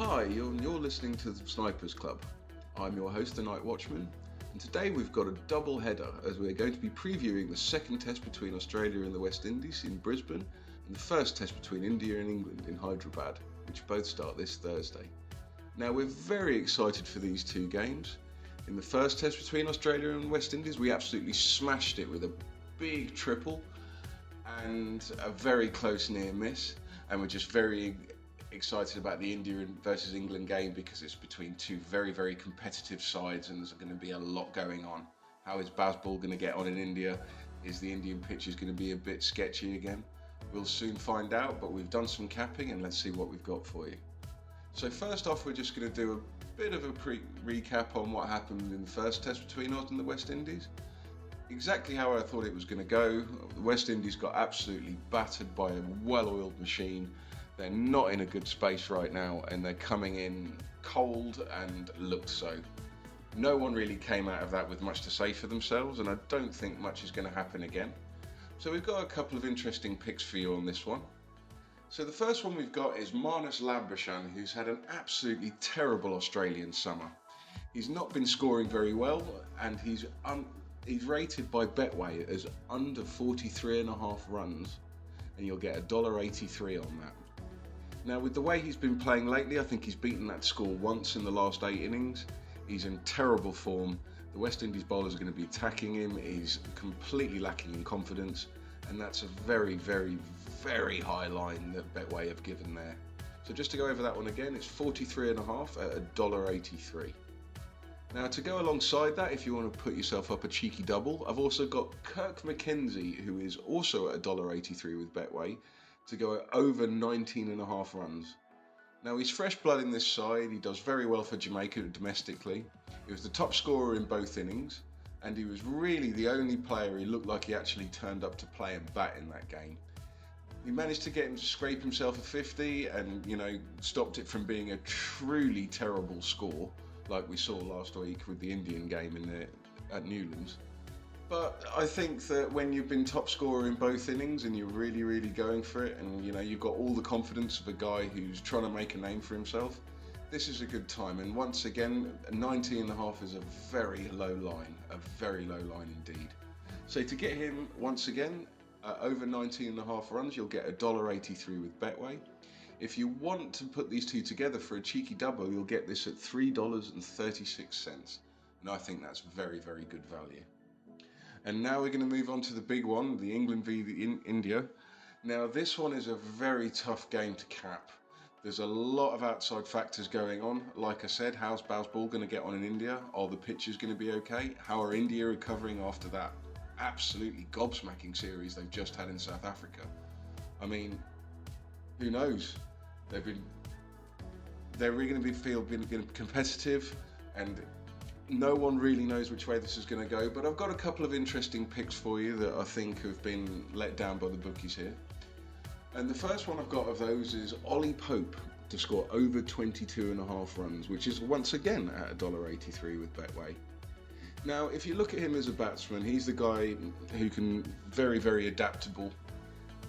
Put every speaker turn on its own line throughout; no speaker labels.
Hi, you're listening to the Snipers Club. I'm your host, the Nightwatchman, and today we've got a double header as we're going to be previewing the second test between Australia and the West Indies in Brisbane and the first test between India and England in Hyderabad, which both start this Thursday. Now, we're very excited for these two games. In the first test between Australia and West Indies, we absolutely smashed it with a big triple and a very close near miss, and we're just very excited about the India versus England game because it's between two very competitive sides and there's going to be a lot going on. How is Bazball going to get on in India? Is the Indian pitch going to be a bit sketchy again? We'll soon find out, but we've done some capping and let's see what we've got for you. So first off, we're just going to do a bit of a recap on what happened in the first test between us and the West Indies. Exactly how I thought it was going to go. The West Indies got absolutely battered by a well-oiled machine. They're not in a good space right now and they're coming in cold and looked so. No one really came out of that with much to say for themselves, and I don't think much is going to happen again. So we've got a couple of interesting picks for you on this one. So the first one we've got is Marnus Labuschagne, who's had an absolutely terrible Australian summer. He's not been scoring very well and he's rated by Betway as under 43.5 runs, and you'll get $1.83 on that. Now, with the way he's been playing lately, I think he's beaten that score once in the last 8 innings. He's in terrible form. The West Indies bowlers are going to be attacking him. He's completely lacking in confidence, and that's a very high line that Betway have given there. So just to go over that one again, it's 43.5 at $1.83. Now, to go alongside that, if you want to put yourself up a cheeky double, I've also got Kirk McKenzie, who is also at $1.83 with Betway, to go over 19.5 runs. Now, he's fresh blood in this side. He does very well for Jamaica domestically. He was the top scorer in both innings, and he was really the only player who looked like he actually turned up to play and bat in that game. He managed to get him to scrape himself a 50 and, stopped it from being a truly terrible score like we saw last week with the Indian game at Newlands. But I think that when you've been top scorer in both innings and you're really going for it, and you've got all the confidence of a guy who's trying to make a name for himself, this is a good time. And once again, 19.5 is a very low line indeed. So to get him once again over 19.5 runs, you'll get $1.83 with Betway. If you want to put these two together for a cheeky double, you'll get this at $3.36, and I think that's very good value. And now we're going to move on to the big one, the England v India. Now, this one is a very tough game to cap. There's a lot of outside factors going on. Like I said, how's Bazball going to get on in India? Are the pitches going to be okay? How are India recovering after that absolutely gobsmacking series they've just had in South Africa? I mean, who knows? They're really going to be competitive, and no one really knows which way this is going to go, but I've got a couple of interesting picks for you that I think have been let down by the bookies here. And the first one I've got of those is Ollie Pope to score over 22.5 runs, which is once again at $1.83 with Betway. Now, if you look at him as a batsman, he's the guy who can very adaptable.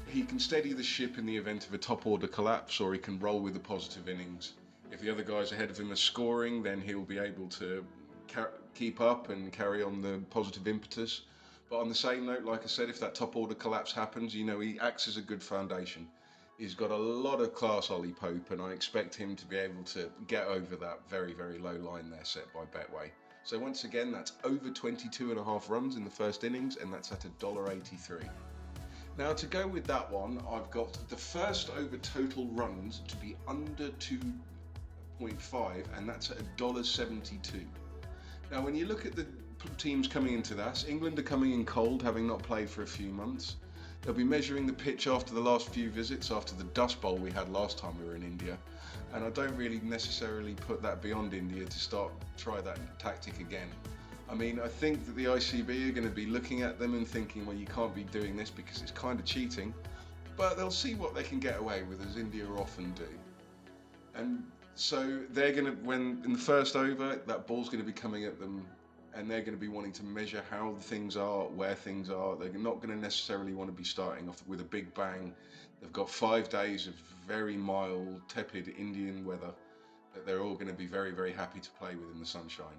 He can steady the ship in the event of a top order collapse, or he can roll with the positive innings. If the other guys ahead of him are scoring, then he'll be able to keep up and carry on the positive impetus. But on the same note, like I said, if that top order collapse happens, he acts as a good foundation. He's got a lot of class, Ollie Pope, and I expect him to be able to get over that very low line there set by Betway. So once again, that's over 22.5 runs in the first innings, and that's at $1.83. Now, to go with that one, I've got the first over total runs to be under 2.5, and that's at $1.72. Now, when you look at the teams coming into this, England are coming in cold, having not played for a few months. They'll be measuring the pitch after the last few visits, after the Dust Bowl we had last time we were in India. And I don't really necessarily put that beyond India to try that tactic again. I mean, I think that the ICB are going to be looking at them and thinking, well, you can't be doing this because it's kind of cheating. But they'll see what they can get away with, as India often do. And so they're going to, when in the first over, that ball's going to be coming at them, and they're going to be wanting to measure how things are, where things are. They're not going to necessarily want to be starting off with a big bang. They've got 5 days of very mild, tepid Indian weather. that they're all going to be very, very happy to play with in the sunshine.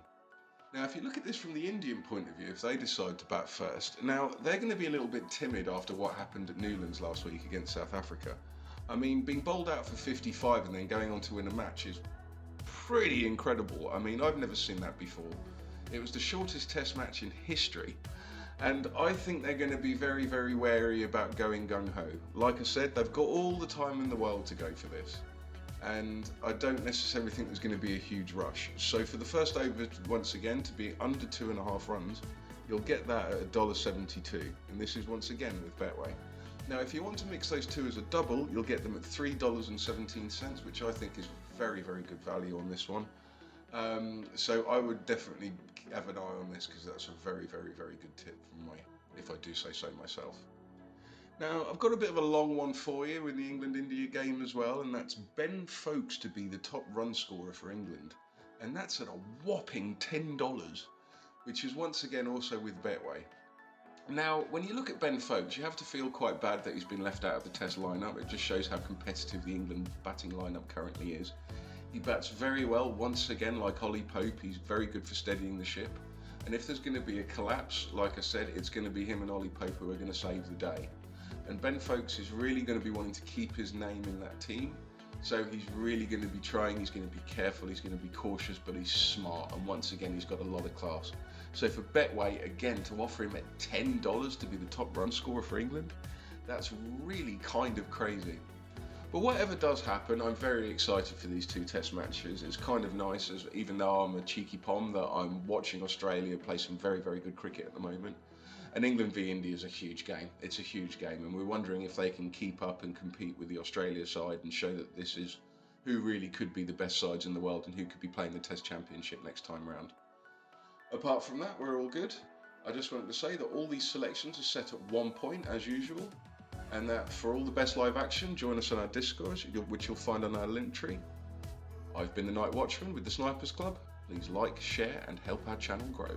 Now, if you look at this from the Indian point of view, if they decide to bat first, now they're going to be a little bit timid after what happened at Newlands last week against South Africa. I mean, being bowled out for 55 and then going on to win a match is pretty incredible. I mean, I've never seen that before. It was the shortest test match in history. And I think they're going to be very, very wary about going gung-ho. Like I said, they've got all the time in the world to go for this. And I don't necessarily think there's going to be a huge rush. So for the first over, once again, to be under 2.5 runs, you'll get that at $1.72. And this is once again with Betway. Now, if you want to mix those two as a double, you'll get them at $3.17, which I think is very, very good value on this one. So I would definitely have an eye on this because that's a very, very, very good tip from me, if I do say so myself. Now, I've got a bit of a long one for you in the England-India game as well, and that's Ben Foakes to be the top run scorer for England. And that's at a whopping $10, which is once again also with Betway. Now, when you look at Ben Foakes, you have to feel quite bad that he's been left out of the Test lineup. It just shows how competitive the England batting lineup currently is. He bats very well, once again, like Ollie Pope. He's very good for steadying the ship. And if there's going to be a collapse, like I said, it's going to be him and Ollie Pope who are going to save the day. And Ben Foakes is really going to be wanting to keep his name in that team. So he's really going to be trying, he's going to be careful, he's going to be cautious, but he's smart. And once again, he's got a lot of class. So for Betway, again, to offer him at $10 to be the top run scorer for England, that's really kind of crazy. But whatever does happen, I'm very excited for these two test matches. It's kind of nice, as even though I'm a cheeky pom, that I'm watching Australia play some very, very good cricket at the moment. And England v India is a huge game. It's a huge game, and we're wondering if they can keep up and compete with the Australia side and show that this is who really could be the best sides in the world and who could be playing the Test Championship next time round. Apart from that, we're all good. I just wanted to say that all these selections are set at 1 point as usual, and that for all the best live action, join us on our Discord, which you'll find on our link tree. I've been the Nightwatchman with the Snipers Club. Please like, share, and help our channel grow.